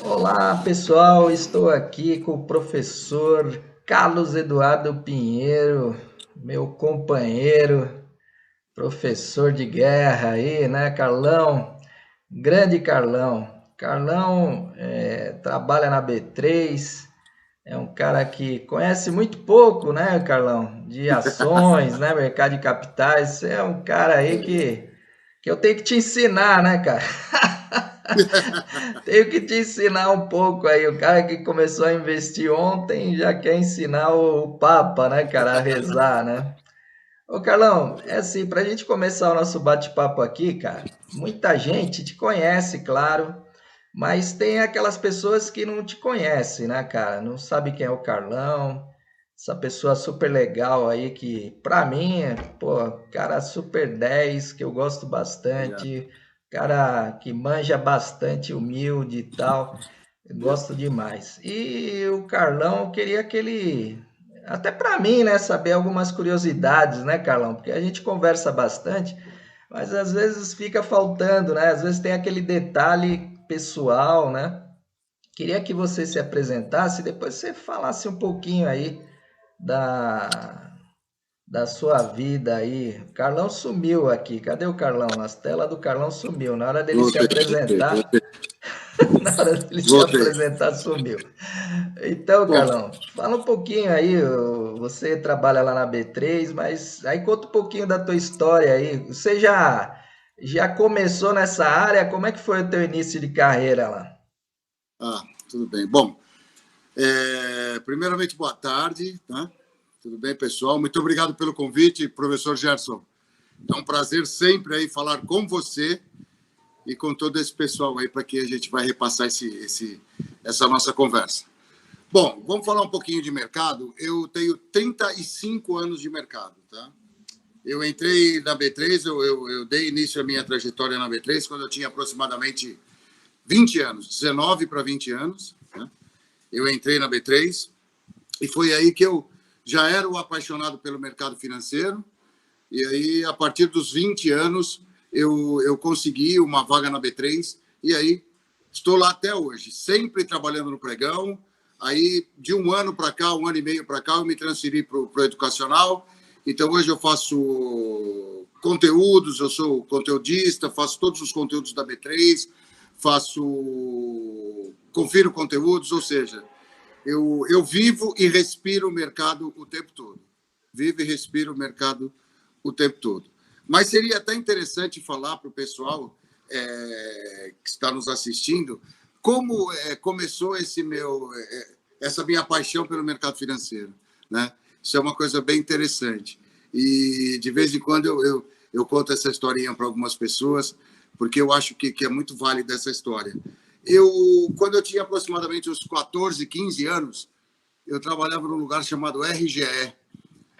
Olá, pessoal. Estou aqui com o professor Carlos Eduardo Pinheiro, meu companheiro, professor de guerra aí, né, Carlão? Grande Carlão. Carlão trabalha na B3, é um cara que conhece muito pouco, né, Carlão? De ações, né, mercado de capitais. Você é um cara aí que eu tenho que te ensinar, né, cara? Tenho que te ensinar um pouco aí. O cara que começou a investir ontem já quer ensinar o Papa, né, cara, a rezar, né? Ô, Carlão, é assim, para a gente começar o nosso bate-papo aqui, cara, muita gente te conhece, claro, mas tem aquelas pessoas que não te conhecem, né, cara? Não sabe quem é o Carlão, essa pessoa super legal aí que, pra mim, pô, cara super 10 que eu gosto Obrigado. bastante, cara que manja bastante, humilde e tal, eu Obrigado. gosto demais. E o Carlão, eu queria que ele, até pra mim, né, saber algumas curiosidades, né, Carlão? Porque a gente conversa bastante, mas às vezes fica faltando, né? Às vezes tem aquele detalhe pessoal, né? Queria que você se apresentasse e depois você falasse um pouquinho aí da, da sua vida aí. O Carlão sumiu aqui. Cadê o Carlão? As telas do Carlão sumiu. Na hora dele se Voltei, voltei, apresentar, voltei. na hora dele se Voltei. apresentar, sumiu. Então, Bom, Carlão, fala um pouquinho aí. Você trabalha lá na B3, mas aí conta um pouquinho da tua história aí. Você já começou nessa área? Como é que foi o teu início de carreira lá? tudo bem. Bom, primeiramente, boa tarde. Tá? Tudo bem, pessoal? Muito obrigado pelo convite, professor Gerson. É um prazer sempre aí falar com você e com todo esse pessoal aí para que a gente vai repassar essa nossa conversa. Bom, vamos falar um pouquinho de mercado. Eu tenho 35 anos de mercado, tá? Eu entrei na B3, eu dei início à minha trajetória na B3 quando eu tinha aproximadamente 20 anos, 19 para 20 anos. Né? Eu entrei na B3 e foi aí que eu já era o apaixonado pelo mercado financeiro. E aí, a partir dos 20 anos, eu consegui uma vaga na B3 e aí estou lá até hoje, sempre trabalhando no pregão. Aí, de um ano para cá, um ano e meio para cá, eu me transferi para o educacional. Então, hoje eu faço conteúdos, eu sou conteudista, faço todos os conteúdos da B3, confiro conteúdos, ou seja, eu vivo e respiro o mercado o tempo todo. Vivo e respiro o mercado o tempo todo. Mas seria até interessante falar para o pessoal que está nos assistindo como começou essa minha paixão pelo mercado financeiro. Né? Isso é uma coisa bem interessante. E de vez em quando eu conto essa historinha para algumas pessoas, porque eu acho que é muito válida essa história. Quando eu tinha aproximadamente uns 14, 15 anos, eu trabalhava num lugar chamado RGE.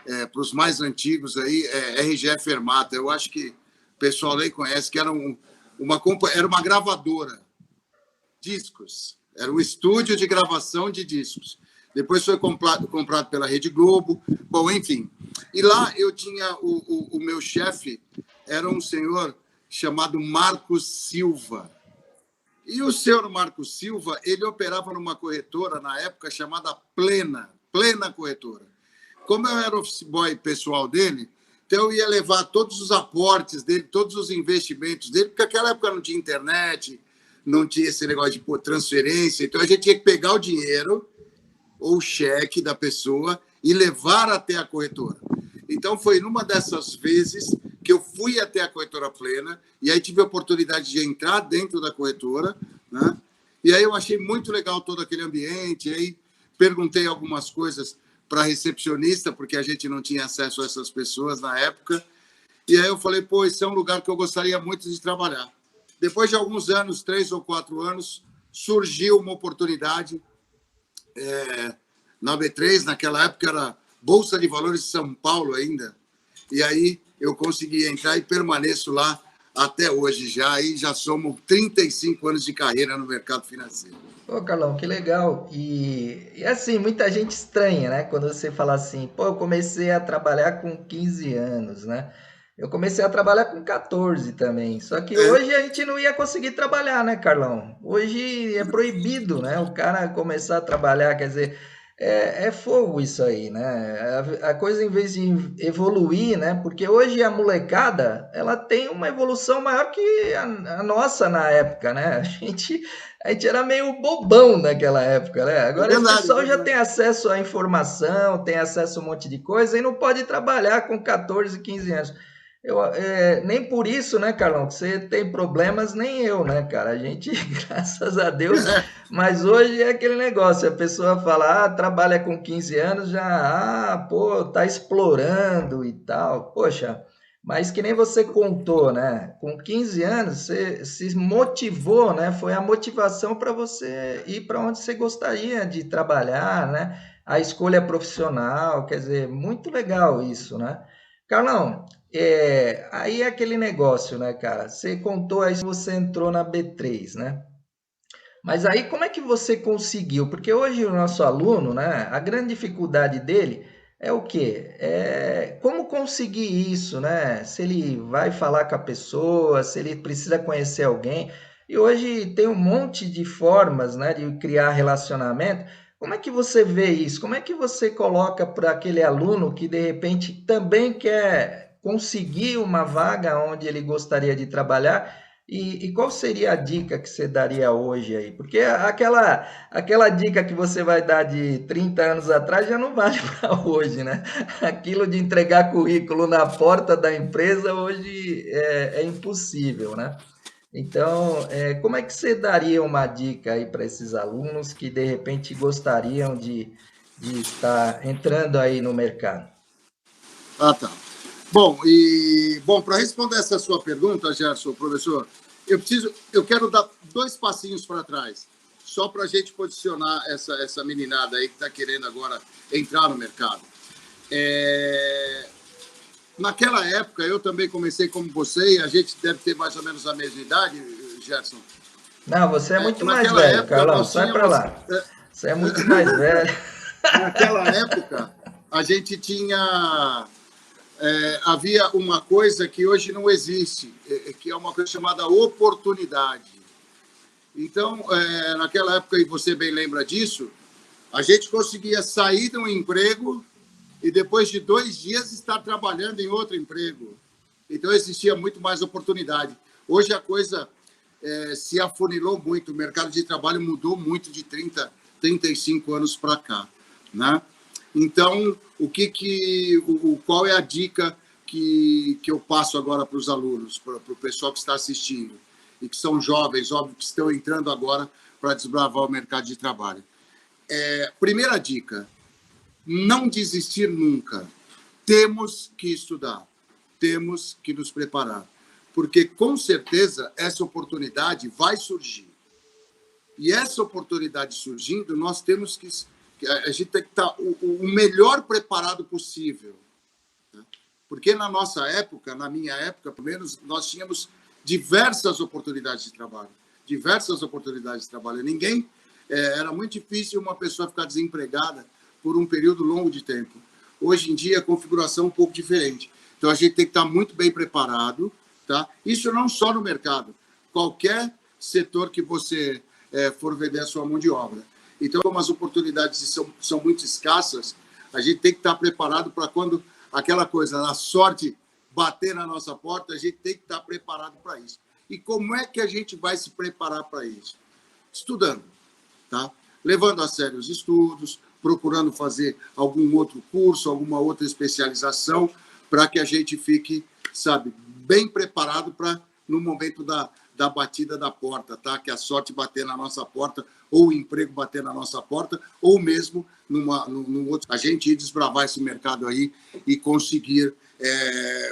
Para os mais antigos aí, RGE Fermata. Eu acho que o pessoal aí conhece que era era uma gravadora, discos. Era um estúdio de gravação de discos. Depois foi comprado pela Rede Globo. Bom, enfim. E lá eu tinha o meu chefe, era um senhor chamado Marcos Silva. E o senhor Marcos Silva, ele operava numa corretora na época chamada Plena Corretora. Como eu era office boy pessoal dele, então eu ia levar todos os aportes dele, todos os investimentos dele, porque naquela época não tinha internet, não tinha esse negócio de transferência, então a gente tinha que pegar o dinheiro ou o cheque da pessoa e levar até a corretora. Então foi numa dessas vezes que eu fui até a corretora Plena e aí tive a oportunidade de entrar dentro da corretora, né? E aí eu achei muito legal todo aquele ambiente, e aí perguntei algumas coisas para a recepcionista, porque a gente não tinha acesso a essas pessoas na época. E aí eu falei, pô, esse é um lugar que eu gostaria muito de trabalhar. Depois de alguns anos, 3 ou 4 anos, surgiu uma oportunidade na B3, naquela época era Bolsa de Valores de São Paulo ainda. E aí eu consegui entrar e permaneço lá até hoje já. E já somos 35 anos de carreira no mercado financeiro. Pô, Carlão, que legal. E assim, muita gente estranha, né? Quando você fala assim, pô, eu comecei a trabalhar com 15 anos, né? Eu comecei a trabalhar com 14 também. Só que É, hoje a gente não ia conseguir trabalhar, né, Carlão? Hoje é proibido, né? O cara começar a trabalhar, quer dizer, é fogo isso aí, né? A coisa, em vez de evoluir, né? Porque hoje a molecada, ela tem uma evolução maior que a nossa na época, né? A gente era meio bobão naquela época, né? é Agora esse verdade, é pessoal já tem verdade. acesso à informação, tem acesso a um monte de coisa e não pode trabalhar com 14, 15 anos. Nem por isso, né, Carlão, que você tem problemas, nem eu, né, cara? A gente, graças a Deus, mas hoje é aquele negócio, a pessoa fala, trabalha com 15 anos, já, pô, tá explorando e tal. Poxa, mas que nem você contou, né? Com 15 anos, você se motivou, né? Foi a motivação para você ir para onde você gostaria de trabalhar, né? A escolha profissional, quer dizer, muito legal isso, né? Carlão, aí é aquele negócio, né, cara? Você contou aí que você entrou na B3, né? Mas aí como é que você conseguiu? Porque hoje o nosso aluno, né, a grande dificuldade dele é o quê? É como conseguir isso, né? Se ele vai falar com a pessoa, se ele precisa conhecer alguém. E hoje tem um monte de formas, né, de criar relacionamento. Como é que você vê isso? Como é que você coloca para aquele aluno que de repente também quer conseguir uma vaga onde ele gostaria de trabalhar? E qual seria a dica que você daria hoje aí? Porque aquela dica que você vai dar de 30 anos atrás já não vale para hoje, né? Aquilo de entregar currículo na porta da empresa hoje é impossível, né? Então, como é que você daria uma dica aí para esses alunos que de repente gostariam de estar entrando aí no mercado? Ah, tá. Bom, para responder essa sua pergunta, Gerson, professor, eu quero dar 2 passinhos para trás, só para a gente posicionar essa meninada aí que está querendo agora entrar no mercado. Naquela época, eu também comecei como você, e a gente deve ter mais ou menos a mesma idade, Gerson. Não, você é muito mais Naquela velho, época, Carlão, nós sai para tínhamos. lá. Você é muito mais velho. Naquela época, a gente tinha. Havia uma coisa que hoje não existe, que é uma coisa chamada oportunidade. Então, naquela época, e você bem lembra disso, a gente conseguia sair de um emprego e depois de 2 dias estar trabalhando em outro emprego. Então, existia muito mais oportunidade. Hoje a coisa se afunilou muito, o mercado de trabalho mudou muito de 30, 35 anos para cá, né? Então, qual é a dica que eu passo agora para os alunos, para o pessoal que está assistindo, e que são jovens, óbvio, que estão entrando agora para desbravar o mercado de trabalho? Primeira dica, não desistir nunca. Temos que estudar, temos que nos preparar, porque com certeza essa oportunidade vai surgir. E essa oportunidade surgindo, nós temos que. A gente tem que estar o melhor preparado possível. Né? Porque na nossa época, na minha época, pelo menos, nós tínhamos diversas oportunidades de trabalho. Diversas oportunidades de trabalho. Era muito difícil uma pessoa ficar desempregada por um período longo de tempo. Hoje em dia, a configuração é um pouco diferente. Então, a gente tem que estar muito bem preparado. Tá? Isso não só no mercado. Qualquer setor que você for vender a sua mão de obra. Então, como as oportunidades são muito escassas, a gente tem que estar preparado para quando aquela coisa, a sorte bater na nossa porta, a gente tem que estar preparado para isso. E como é que a gente vai se preparar para isso? Estudando, tá? Levando a sério os estudos, procurando fazer algum outro curso, alguma outra especialização, para que a gente fique, sabe, bem preparado para, no momento da batida da porta, tá? Que a sorte bater na nossa porta, ou o emprego bater na nossa porta, ou mesmo num outro. A gente ir desbravar esse mercado aí e conseguir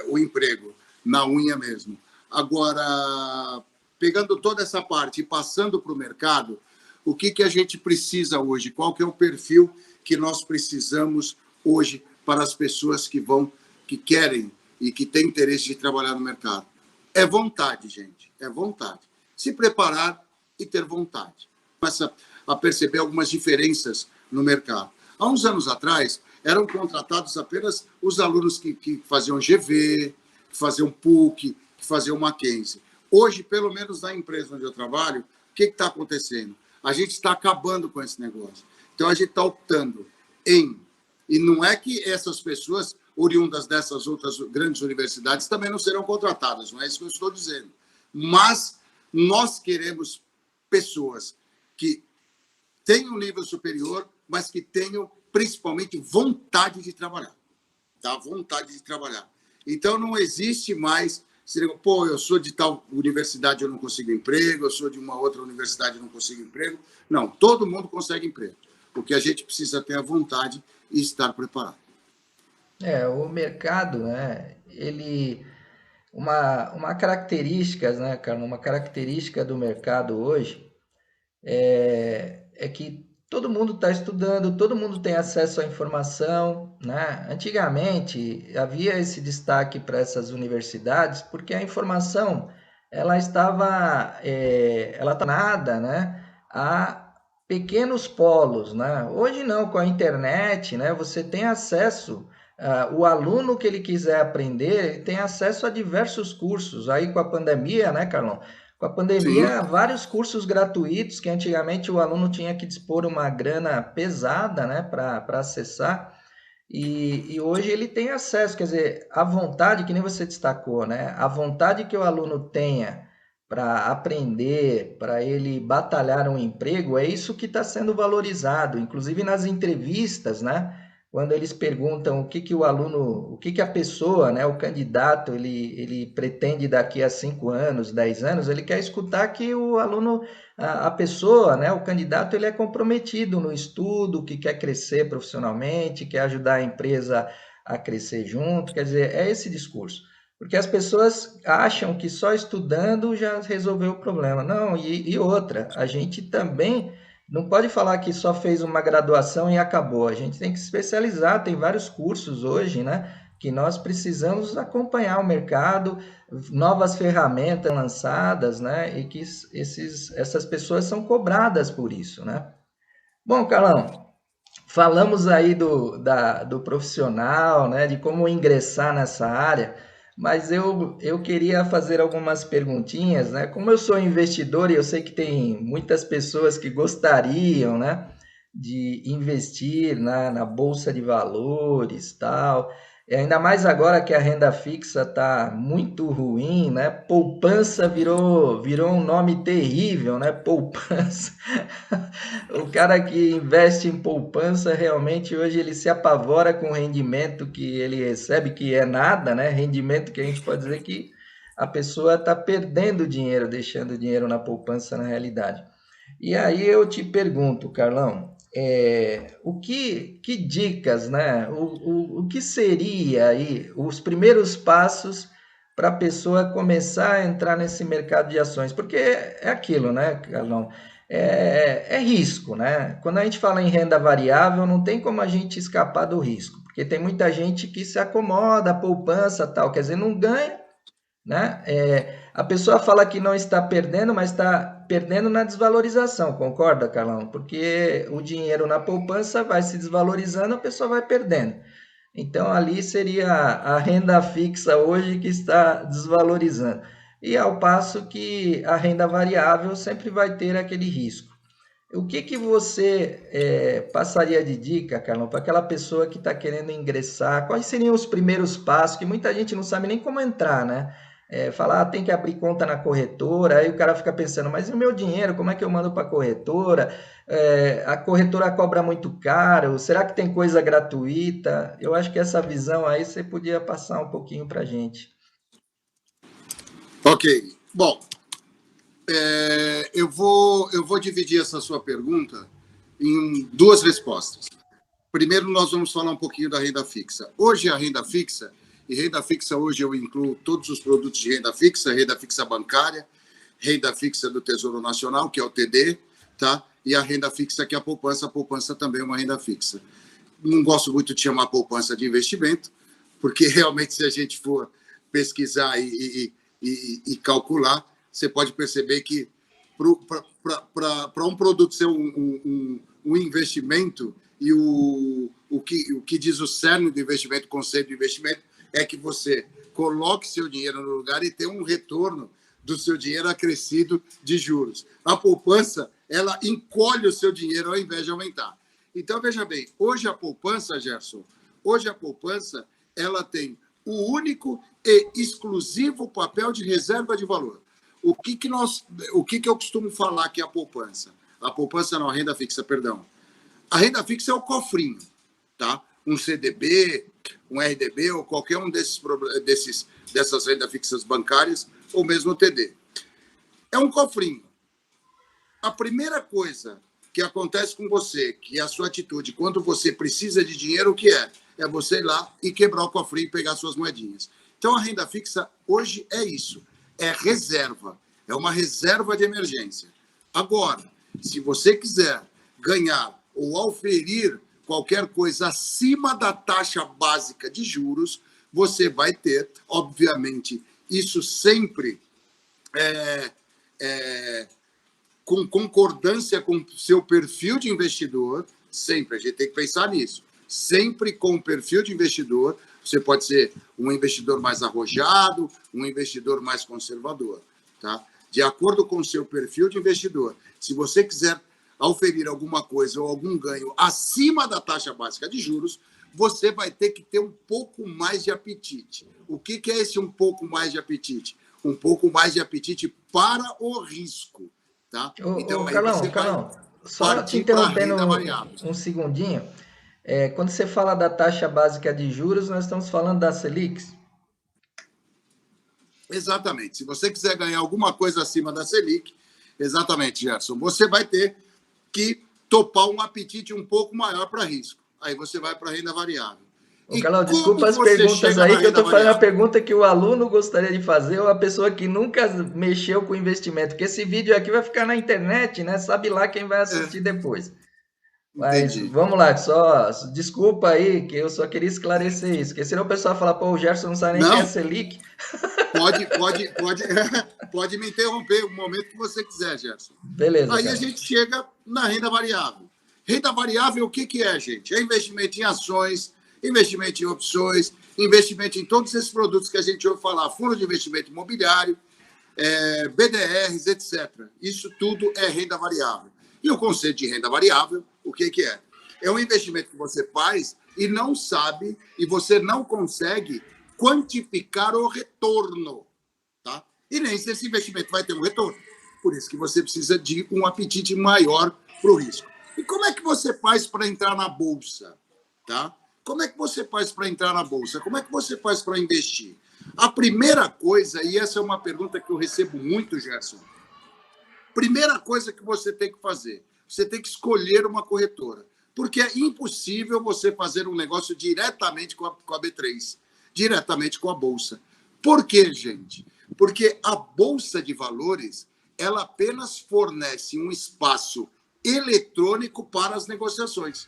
o emprego, na unha mesmo. Agora, pegando toda essa parte e passando para o mercado, o que a gente precisa hoje? Qual que é o perfil que nós precisamos hoje para as pessoas que querem e que têm interesse de trabalhar no mercado? É vontade, gente. É vontade. Se preparar e ter vontade. Começa a perceber algumas diferenças no mercado. Há uns anos atrás, eram contratados apenas os alunos que faziam GV, que fazer um PUC, que fazer um Mackenzie. Hoje, pelo menos na empresa onde eu trabalho, o que está acontecendo? A gente está acabando com esse negócio. Então, a gente está optando em... E não é que essas pessoas, oriundas dessas outras grandes universidades, também não serão contratadas, não é isso que eu estou dizendo. Mas nós queremos pessoas que tenham um nível superior, mas que tenham, principalmente, vontade de trabalhar. Tá? Vontade de trabalhar. Então, não existe mais... Pô, eu sou de tal universidade, eu não consigo emprego, eu sou de uma outra universidade, eu não consigo emprego. Não, todo mundo consegue emprego. O que a gente precisa ter é vontade e estar preparado. O mercado, né, ele... Uma característica, né, Carlos, uma característica do mercado hoje é que todo mundo está estudando, todo mundo tem acesso à informação, né? Antigamente havia esse destaque para essas universidades porque a informação ela estava nada, né, a pequenos polos, né? Hoje não, com a internet, né, você tem acesso. O aluno que ele quiser aprender, ele tem acesso a diversos cursos. Aí com a pandemia, né, Carlão? Com a Sim. pandemia, vários cursos gratuitos que antigamente o aluno tinha que dispor uma grana pesada, né, para acessar. E hoje ele tem acesso, quer dizer, a vontade, que nem você destacou, né? A vontade que o aluno tenha para aprender, para ele batalhar um emprego, é isso que está sendo valorizado. Inclusive nas entrevistas, né? Quando eles perguntam o que o aluno, o que a pessoa, né, o candidato, ele pretende daqui a 5 anos, 10 anos, ele quer escutar que o aluno, a pessoa, né, o candidato, ele é comprometido no estudo, que quer crescer profissionalmente, quer ajudar a empresa a crescer junto, quer dizer, é esse discurso. Porque as pessoas acham que só estudando já resolveu o problema. Não, e outra, a gente também não pode falar que só fez uma graduação e acabou. A gente tem que se especializar, tem vários cursos hoje, né? Que nós precisamos acompanhar o mercado, novas ferramentas lançadas, né? E que essas pessoas são cobradas por isso, né? Bom, Carlão, falamos aí do profissional, né? De como ingressar nessa área, mas eu queria fazer algumas perguntinhas, né? Como eu sou investidor e eu sei que tem muitas pessoas que gostariam, né? De investir na bolsa de valores, tal. E ainda mais agora que a renda fixa está muito ruim, né? Poupança virou um nome terrível, né? Poupança. O cara que investe em poupança, realmente hoje ele se apavora com o rendimento que ele recebe, que é nada, né? Rendimento que a gente pode dizer que a pessoa está perdendo dinheiro, deixando dinheiro na poupança na realidade. E aí eu te pergunto, Carlão, que dicas, né? O que seria aí os primeiros passos para a pessoa começar a entrar nesse mercado de ações? Porque é aquilo, né, Carlão? É risco, né? Quando a gente fala em renda variável, não tem como a gente escapar do risco, porque tem muita gente que se acomoda, poupança, tal, quer dizer, não ganha, né? A pessoa fala que não está perdendo, mas está perdendo na desvalorização, concorda, Carlão? Porque o dinheiro na poupança vai se desvalorizando, a pessoa vai perdendo. Então, ali seria a renda fixa hoje que está desvalorizando. E ao passo que a renda variável sempre vai ter aquele risco. O que você passaria de dica, Carlão, para aquela pessoa que está querendo ingressar? Quais seriam os primeiros passos? Que muita gente não sabe nem como entrar, né? Falar, tem que abrir conta na corretora, aí o cara fica pensando, mas e o meu dinheiro, como é que eu mando para a corretora? A corretora cobra muito caro, será que tem coisa gratuita? Eu acho que essa visão aí você podia passar um pouquinho para a gente. Ok. Bom, eu vou dividir essa sua pergunta em duas respostas. Primeiro, nós vamos falar um pouquinho da renda fixa. Hoje, a renda fixa, e renda fixa hoje eu incluo todos os produtos de renda fixa bancária, renda fixa do Tesouro Nacional, que é o TD, tá? E a renda fixa, que é a poupança também é uma renda fixa. Não gosto muito de chamar poupança de investimento, porque realmente, se a gente for pesquisar e calcular, você pode perceber que para um produto ser um investimento, o que diz o cerne do investimento, o conceito de investimento, é que você coloque seu dinheiro no lugar e tenha um retorno do seu dinheiro acrescido de juros. A poupança, ela encolhe o seu dinheiro ao invés de aumentar. Então, veja bem, hoje a poupança, Gerson, ela tem o único e exclusivo papel de reserva de valor. O que eu costumo falar que é a poupança? A poupança não, a renda fixa, perdão. A renda fixa é o cofrinho, tá? Um CDB, um RDB ou qualquer um dessas rendas fixas bancárias ou mesmo o TD. É um cofrinho. A primeira coisa que acontece com você, que é a sua atitude, quando você precisa de dinheiro, o que é? É você ir lá e quebrar o cofrinho e pegar suas moedinhas. Então, a renda fixa hoje é isso. É reserva. É uma reserva de emergência. Agora, se você quiser ganhar ou auferir qualquer coisa acima da taxa básica de juros, você vai ter, obviamente, isso sempre com concordância com o seu perfil de investidor, sempre, a gente tem que pensar nisso, sempre com o perfil de investidor, você pode ser um investidor mais arrojado, um investidor mais conservador, tá? De acordo com o seu perfil de investidor, se você quiser auferir alguma coisa ou algum ganho acima da taxa básica de juros, você vai ter que ter um pouco mais de apetite. O que é esse um pouco mais de apetite? Um pouco mais de apetite para o risco, tá? Então, Carlão, só te interrompendo um segundinho. Quando você fala da taxa básica de juros, nós estamos falando da Selic? Exatamente. Se você quiser ganhar alguma coisa acima da Selic, exatamente, Gerson, você vai ter que topar um apetite um pouco maior para risco. Aí você vai para a renda variável. Carlão, desculpa as perguntas aí, que eu estou fazendo a pergunta que o aluno gostaria de fazer ou a pessoa que nunca mexeu com investimento, porque esse vídeo aqui vai ficar na internet, né? Sabe lá quem vai assistir depois. Mas entendi. Vamos lá, só desculpa aí, que eu só queria esclarecer isso, porque senão o pessoal fala, pô, o Gerson não sabe nem quem é Selic. Pode me interromper o momento que você quiser, Gerson. Beleza. Aí cara. A gente chega na renda variável. Renda variável, o que é, gente? É investimento em ações, investimento em opções, investimento em todos esses produtos que a gente ouve falar, fundo de investimento imobiliário, BDRs, etc. Isso tudo é renda variável. E o conceito de renda variável, o que é? É um investimento que você faz e não sabe, e você não consegue quantificar o retorno, tá? E nem se esse investimento vai ter um retorno. Por isso que você precisa de um apetite maior para o risco. E como é que você faz para entrar na bolsa, tá? Como é que você faz para entrar na bolsa? Como é que você faz para investir? A primeira coisa, e essa é uma pergunta que eu recebo muito, Gerson, primeira coisa que você tem que fazer, você tem que escolher uma corretora, porque é impossível você fazer um negócio diretamente com a B3, diretamente com a Bolsa. Por quê, gente? Porque a Bolsa de Valores, ela apenas fornece um espaço eletrônico para as negociações.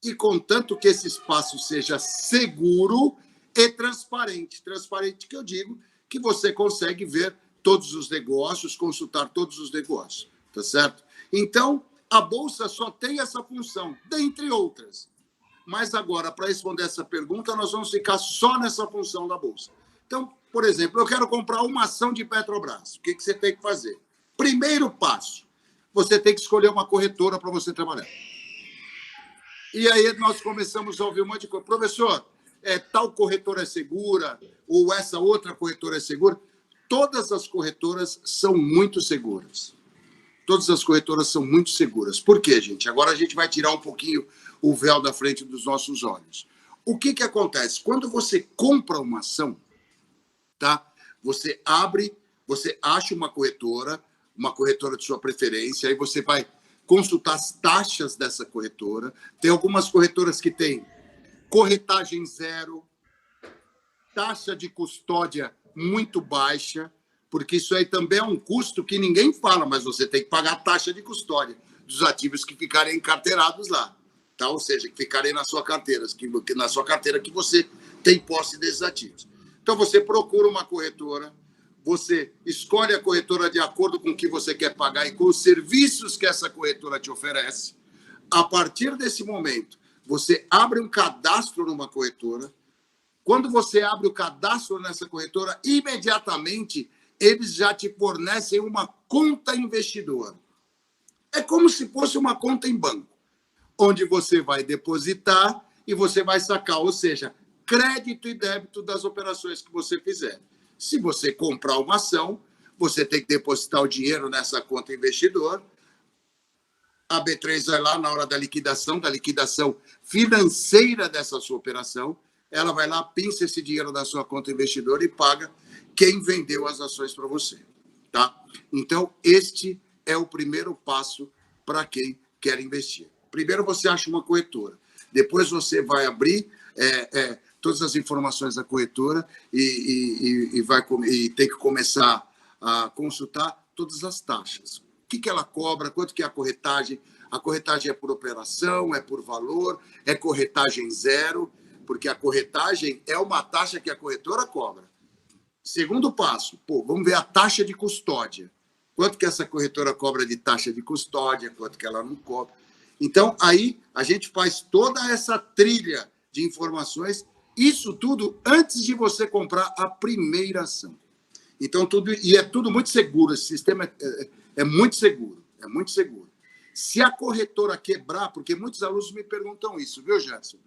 E contanto que esse espaço seja seguro e transparente. Transparente que eu digo que você consegue ver todos os negócios, consultar todos os negócios, tá certo? Então, a Bolsa só tem essa função, dentre outras. Mas agora, para responder essa pergunta, nós vamos ficar só nessa função da Bolsa. Então, por exemplo, eu quero comprar uma ação de Petrobras. O que você tem que fazer? Primeiro passo, você tem que escolher uma corretora para você trabalhar. E aí nós começamos a ouvir um monte de coisa. Professor, tal corretora é segura? Ou essa outra corretora é segura? Todas as corretoras são muito seguras. Todas as corretoras são muito seguras. Por quê, gente? Agora a gente vai tirar um pouquinho o véu da frente dos nossos olhos. O que acontece? Quando você compra uma ação, tá? Você acha uma corretora de sua preferência, aí você vai consultar as taxas dessa corretora. Tem algumas corretoras que têm corretagem zero, taxa de custódia muito baixa, porque isso aí também é um custo que ninguém fala, mas você tem que pagar a taxa de custódia dos ativos que ficarem encarteirados lá, tá? Ou seja, que ficarem na sua carteira, que você tem posse desses ativos. Então, você procura uma corretora, você escolhe a corretora de acordo com o que você quer pagar e com os serviços que essa corretora te oferece. A partir desse momento, você abre um cadastro numa corretora. Quando você abre o cadastro nessa corretora, imediatamente eles já te fornecem uma conta investidor. É como se fosse uma conta em banco, onde você vai depositar e você vai sacar, ou seja, crédito e débito das operações que você fizer. Se você comprar uma ação, você tem que depositar o dinheiro nessa conta investidor. A B3 vai lá na hora da liquidação financeira dessa sua operação, ela vai lá, pinça esse dinheiro da sua conta investidor e paga quem vendeu as ações para você. Tá? Então, este é o primeiro passo para quem quer investir. Primeiro você acha uma corretora, depois você vai abrir todas as informações da corretora e tem que começar a consultar todas as taxas. O que ela cobra, quanto que é a corretagem? A corretagem é por operação, é por valor, é corretagem zero, porque a corretagem é uma taxa que a corretora cobra. Segundo passo, vamos ver a taxa de custódia. Quanto que essa corretora cobra de taxa de custódia, quanto que ela não cobra. Então, aí a gente faz toda essa trilha de informações, isso tudo antes de você comprar a primeira ação. Então, é tudo muito seguro, esse sistema é muito seguro, é muito seguro. Se a corretora quebrar, porque muitos alunos me perguntam isso, viu, Gerson?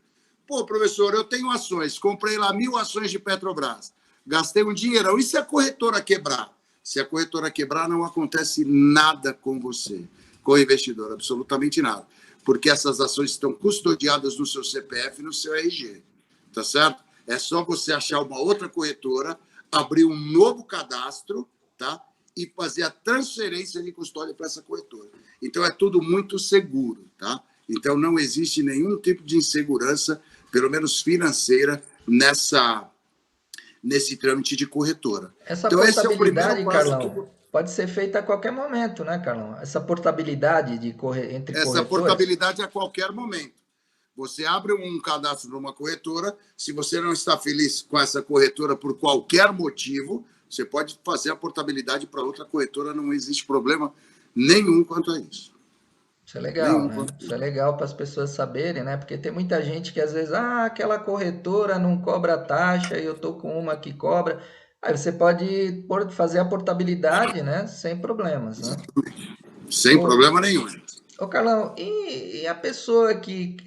Professor, eu tenho ações, comprei lá 1.000 ações de Petrobras, gastei um dinheirão, e se a corretora quebrar? Se a corretora quebrar, não acontece nada com você, com o investidor, absolutamente nada, porque essas ações estão custodiadas no seu CPF e no seu RG, tá certo? É só você achar uma outra corretora, abrir um novo cadastro, tá? E fazer a transferência de custódia para essa corretora. Então, é tudo muito seguro, tá? Então, não existe nenhum tipo de insegurança, pelo menos financeira, nesse trâmite de corretora. Essa então, esse é o portabilidade, primeiro passo. Carlão, pode ser feita a qualquer momento, né, Carlão? Essa portabilidade entre Essa corretoras. portabilidade é a qualquer momento. Você abre um cadastro numa corretora, se você não está feliz com essa corretora por qualquer motivo, você pode fazer a portabilidade para outra corretora, não existe problema nenhum quanto a isso. Isso é legal, né? Isso é legal para as pessoas saberem, né? Porque tem muita gente que às vezes, aquela corretora não cobra taxa e eu tô com uma que cobra. Aí você pode fazer a portabilidade, né? Sem problemas, né? Sem problema nenhum. Ô Carlão, e a pessoa que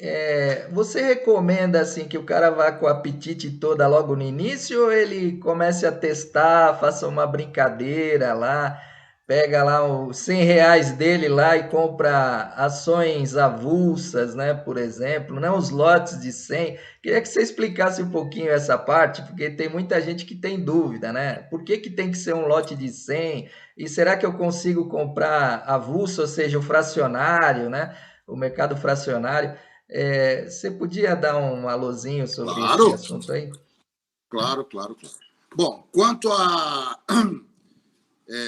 você recomenda assim que o cara vá com o apetite toda logo no início ou ele comece a testar, faça uma brincadeira lá, pega lá os R$ 100 dele lá e compra ações avulsas, né, por exemplo, não os lotes de 100. Queria que você explicasse um pouquinho essa parte, porque tem muita gente que tem dúvida, né? Por que tem que ser um lote de 100? E será que eu consigo comprar avulso, ou seja, o fracionário, né? O mercado fracionário. Você podia dar um alôzinho sobre esse assunto aí? Claro. Bom, quanto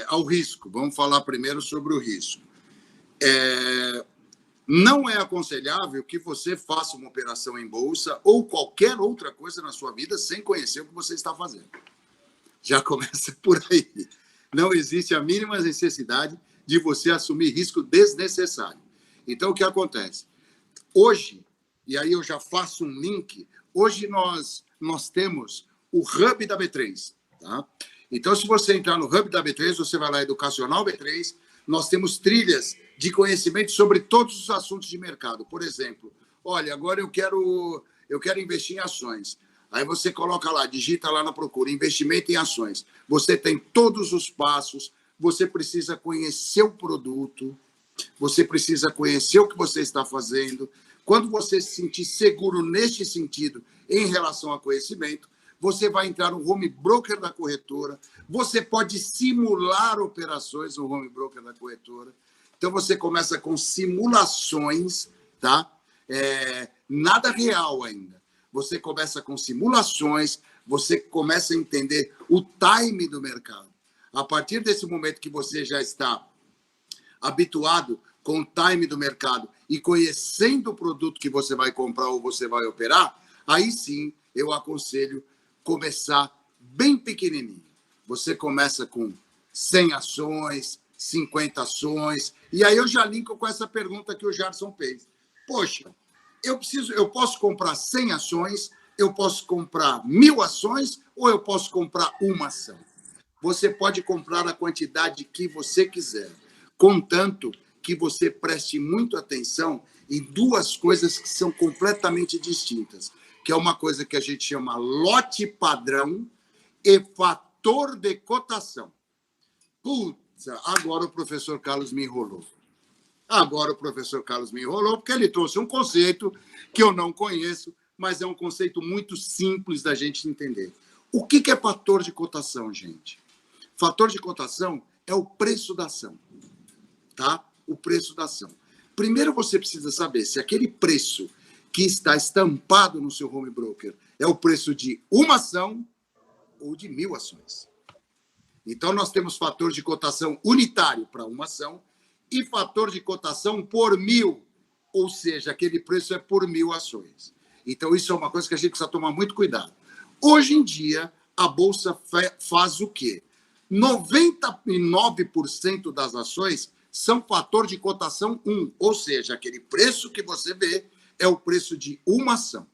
ao risco, vamos falar primeiro sobre o risco. Não é aconselhável que você faça uma operação em bolsa ou qualquer outra coisa na sua vida sem conhecer o que você está fazendo. Já começa por aí. Não existe a mínima necessidade de você assumir risco desnecessário. Então, o que acontece? Hoje, e aí eu já faço um link, hoje nós temos o Hub da B3. Tá? Então, se você entrar no Hub da B3, você vai lá, Educacional B3, nós temos trilhas de conhecimento sobre todos os assuntos de mercado. Por exemplo, olha, agora eu quero investir em ações. Aí você coloca lá, digita lá na procura, investimento em ações. Você tem todos os passos, você precisa conhecer o produto, você precisa conhecer o que você está fazendo. Quando você se sentir seguro neste sentido em relação ao conhecimento, você vai entrar no home broker da corretora, você pode simular operações no home broker da corretora. Então, você começa com simulações, tá? Nada real ainda. Você começa com simulações, você começa a entender o time do mercado. A partir desse momento que você já está habituado com o time do mercado e conhecendo o produto que você vai comprar ou você vai operar, aí sim eu aconselho começar bem pequenininho. Você começa com 100 ações, 50 ações, e aí eu já linko com essa pergunta que o Gerson fez. Poxa, eu posso comprar 100 ações, eu posso comprar 1.000 ações ou eu posso comprar uma ação. Você pode comprar a quantidade que você quiser, contanto que você preste muito atenção em duas coisas que são completamente distintas, que é uma coisa que a gente chama lote padrão e fator de cotação. Putz, agora o professor Carlos me enrolou. Porque ele trouxe um conceito que eu não conheço, mas é um conceito muito simples da gente entender. O que é fator de cotação, gente? Fator de cotação é o preço da ação, tá? O preço da ação. Primeiro você precisa saber se aquele preço que está estampado no seu home broker é o preço de uma ação ou de 1.000 ações. Então, nós temos fator de cotação unitário para uma ação e fator de cotação por 1.000, ou seja, aquele preço é por 1.000 ações. Então, isso é uma coisa que a gente precisa tomar muito cuidado. Hoje em dia, a Bolsa faz o quê? 99% das ações são fator de cotação 1, ou seja, aquele preço que você vê é o preço de uma ação.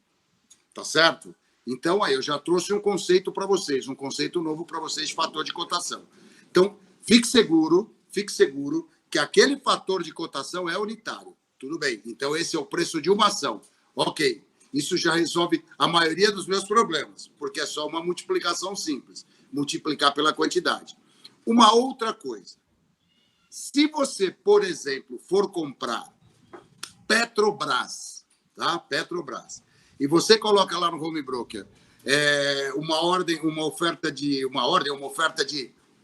Tá certo? Então, aí eu já trouxe um conceito para vocês, um conceito novo para vocês de fator de cotação. Então, fique seguro que aquele fator de cotação é unitário. Tudo bem. Então, esse é o preço de uma ação. Ok. Isso já resolve a maioria dos meus problemas, porque é só uma multiplicação simples. Multiplicar pela quantidade. Uma outra coisa. Se você, por exemplo, for comprar Petrobras, tá? Petrobras. E você coloca lá no home broker uma oferta de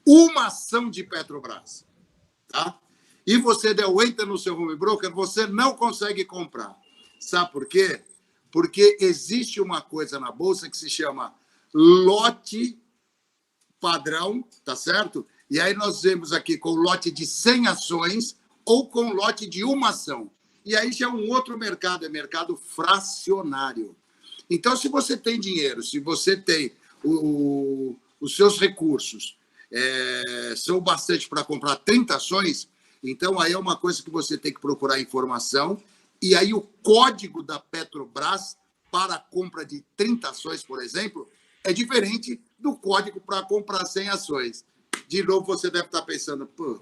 uma ação de Petrobras, tá? E você deu enter no seu home broker, você não consegue comprar. Sabe por quê? Porque existe uma coisa na bolsa que se chama lote padrão, tá certo? E aí nós vemos aqui com lote de 100 ações ou com lote de uma ação. E aí já é um outro mercado, é mercado fracionário. Então, se você tem dinheiro, se você tem os seus recursos, são bastante para comprar 30 ações, então aí é uma coisa que você tem que procurar informação. E aí o código da Petrobras para a compra de 30 ações, por exemplo, é diferente do código para comprar 100 ações. De novo, você deve estar pensando, pô,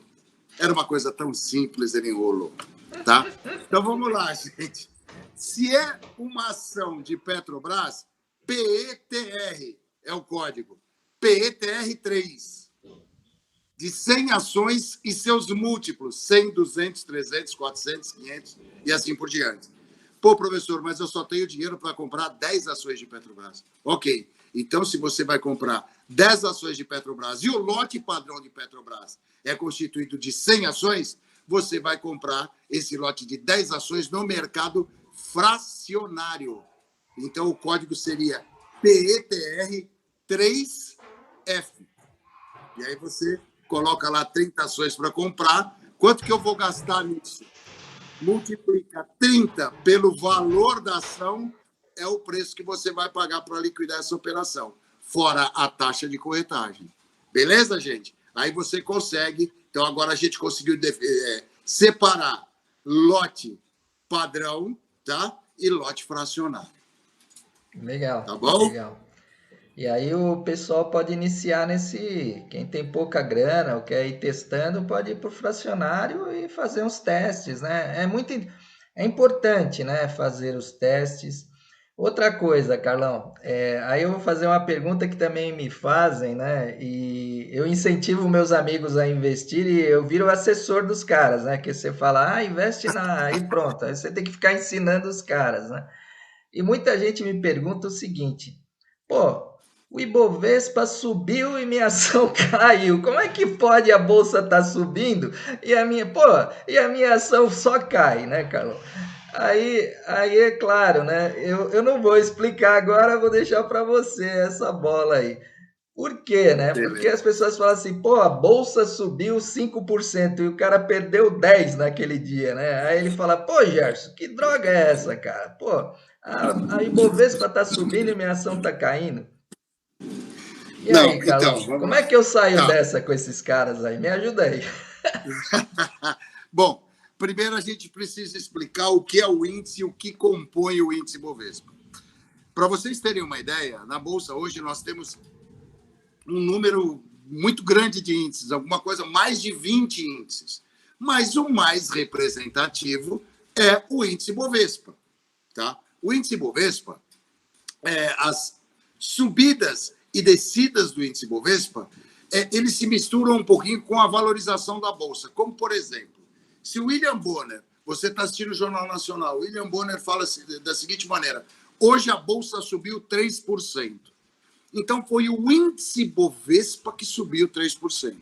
era uma coisa tão simples, ele enrolou. Tá? Então vamos lá, gente. Se é uma ação de Petrobras, PETR é o código. PETR3. De 100 ações e seus múltiplos. 100, 200, 300, 400, 500 e assim por diante. Pô, professor, mas eu só tenho dinheiro para comprar 10 ações de Petrobras. Ok. Então, se você vai comprar 10 ações de Petrobras e o lote padrão de Petrobras é constituído de 100 ações, você vai comprar esse lote de 10 ações no mercado fracionário. Então, o código seria PETR3F. E aí você coloca lá 30 ações para comprar. Quanto que eu vou gastar nisso? Multiplica 30 pelo valor da ação, é o preço que você vai pagar para liquidar essa operação, fora a taxa de corretagem. Beleza, gente? Aí você consegue. Então, agora a gente conseguiu separar lote padrão, tá? E lote fracionário. Legal. Tá bom? Legal. E aí o pessoal pode iniciar quem tem pouca grana ou quer ir testando, pode ir para o fracionário e fazer uns testes, né? É importante, né, fazer os testes. Outra coisa, Carlão, aí eu vou fazer uma pergunta que também me fazem, né? E eu incentivo meus amigos a investir e eu viro assessor dos caras, né? Que você fala, investe e pronto. Aí você tem que ficar ensinando os caras, né? E muita gente me pergunta o seguinte, pô, o Ibovespa subiu e minha ação caiu. Como é que pode a bolsa estar subindo e a minha ação só cai, né, Carlão? Aí é claro, né? Eu não vou explicar agora, vou deixar para você essa bola aí. Por quê, né? Porque as pessoas falam assim, pô, a bolsa subiu 5% e o cara perdeu 10 naquele dia, né? Aí ele fala, pô, Gerson, que droga é essa, cara? Pô, a Ibovespa tá subindo e minha ação tá caindo. E Não, aí, então, Carlão, vamos como lá. é que eu saio Tá. dessa com esses caras aí? Me ajuda aí. Bom, primeiro a gente precisa explicar o que é o índice e o que compõe o índice Bovespa. Para vocês terem uma ideia, na Bolsa hoje nós temos um número muito grande de índices, alguma coisa mais de 20 índices. Mas o mais representativo é o índice Bovespa. Tá? O índice Bovespa, as subidas e descidas do índice Bovespa, eles se misturam um pouquinho com a valorização da Bolsa. Como, por exemplo, se o William Bonner, você está assistindo o Jornal Nacional, o William Bonner fala da seguinte maneira: hoje a Bolsa subiu 3%. Então, foi o índice Bovespa que subiu 3%.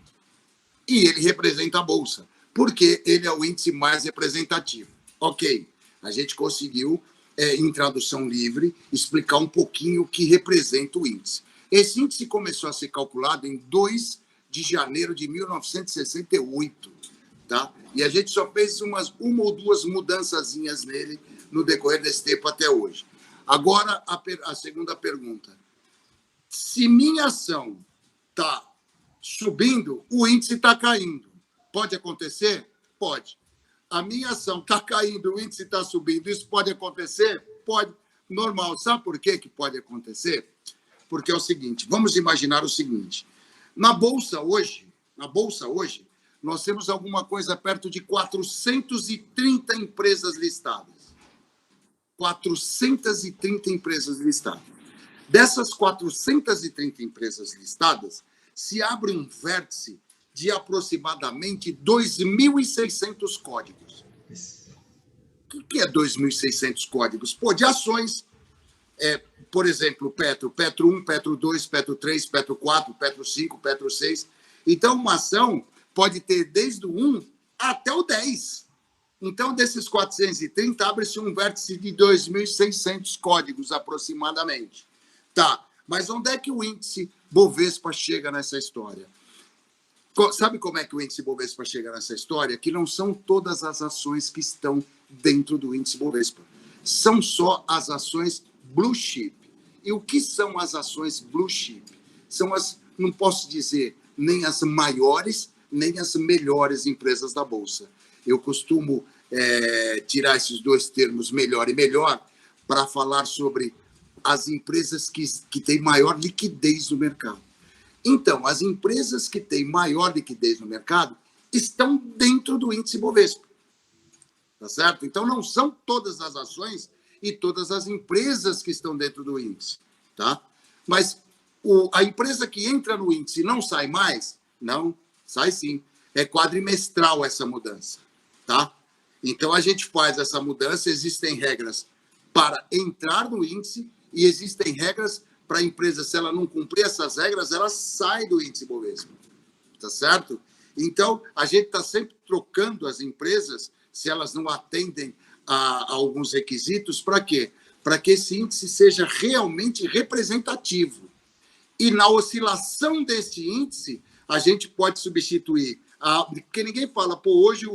E ele representa a Bolsa, porque ele é o índice mais representativo. Ok, a gente conseguiu, em tradução livre, explicar um pouquinho o que representa o índice. Esse índice começou a ser calculado em 2 de janeiro de 1968, tá? E a gente só fez uma ou duas mudançazinhas nele no decorrer desse tempo até hoje. Agora, a segunda pergunta. Se minha ação está subindo, o índice está caindo. Pode acontecer? Pode. A minha ação está caindo, o índice está subindo. Isso pode acontecer? Pode. Normal. Sabe por que pode acontecer? Porque é o seguinte, vamos imaginar o seguinte. Na Bolsa hoje, nós temos alguma coisa perto de 430 empresas listadas. 430 empresas listadas. Dessas 430 empresas listadas, se abre um vértice de aproximadamente 2.600 códigos. O que é 2.600 códigos? Pô, de ações. Por exemplo, Petro 1, Petro 2, Petro 3, Petro 4, Petro 5, Petro 6. Então, uma ação pode ter desde o 1 até o 10. Então, desses 430, abre-se um vértice de 2.600 códigos, aproximadamente. Tá, mas onde é que o índice Bovespa chega nessa história? Sabe como é que o índice Bovespa chega nessa história? Que não são todas as ações que estão dentro do índice Bovespa. São só as ações blue chip. E o que são as ações blue chip? São as, não posso dizer, nem as maiores, nem as melhores empresas da Bolsa. Eu costumo tirar esses dois termos, melhor e melhor, para falar sobre as empresas que têm maior liquidez no mercado. Então, as empresas que têm maior liquidez no mercado estão dentro do índice Bovespa. Tá certo? Então, não são todas as ações e todas as empresas que estão dentro do índice. Tá? Mas a empresa que entra no índice não sai mais? Não, sai sim. É quadrimestral essa mudança. Tá? Então, a gente faz essa mudança, existem regras para entrar no índice e existem regras para a empresa, se ela não cumprir essas regras, ela sai do índice Bovespa. Tá certo? Então, a gente está sempre trocando as empresas, se elas não atendem a alguns requisitos, para quê? Para que esse índice seja realmente representativo. E na oscilação desse índice, a gente pode substituir. Porque ninguém fala, pô, hoje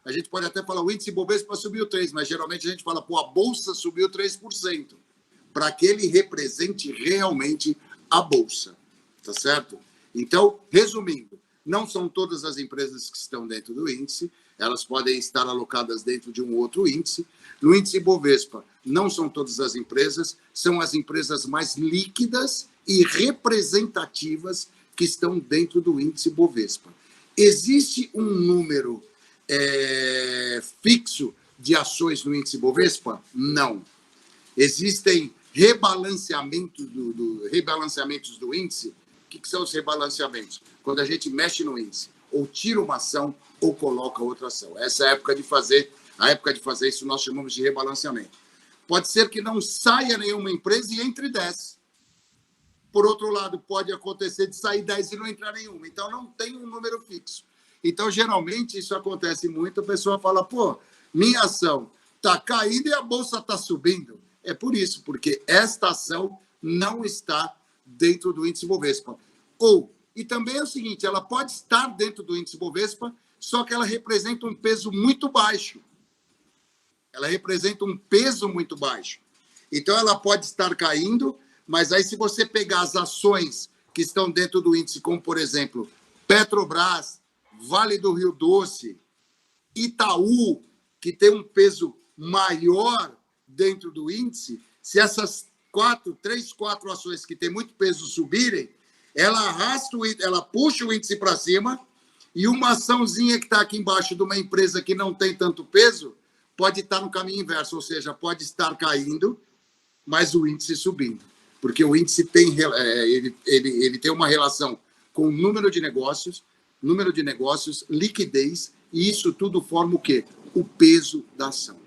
a gente pode até falar o índice Bovespa subiu 3%, mas geralmente a gente fala, pô, a Bolsa subiu 3%. Para que ele represente realmente a Bolsa, tá certo? Então, resumindo, não são todas as empresas que estão dentro do índice, elas podem estar alocadas dentro de um outro índice. No índice Bovespa, não são todas as empresas, são as empresas mais líquidas e representativas que estão dentro do índice Bovespa. Existe um número fixo de ações no índice Bovespa? Não. Existem rebalanceamentos do índice. O que são os rebalanceamentos? Quando a gente mexe no índice, ou tira uma ação, ou coloca outra ação. Essa é a época de fazer isso, nós chamamos de rebalanceamento. Pode ser que não saia nenhuma empresa e entre 10. Por outro lado, pode acontecer de sair 10 e não entrar nenhuma. Então, não tem um número fixo. Então, geralmente, isso acontece muito. A pessoa fala, pô, minha ação está caindo e a Bolsa está subindo. É por isso, porque esta ação não está dentro do índice Bovespa. E também é o seguinte, ela pode estar dentro do índice Bovespa, só que ela representa um peso muito baixo. Ela representa um peso muito baixo. Então, ela pode estar caindo, mas aí se você pegar as ações que estão dentro do índice, como, por exemplo, Petrobras, Vale do Rio Doce, Itaú, que tem um peso maior dentro do índice, se essas três, quatro ações que tem muito peso subirem, ela arrasta, ela puxa o índice para cima, e uma açãozinha que está aqui embaixo de uma empresa que não tem tanto peso pode estar no caminho inverso, ou seja, pode estar caindo, mas o índice subindo. Porque o índice tem, ele tem uma relação com o número de negócios, liquidez, e isso tudo forma o quê? O peso da ação.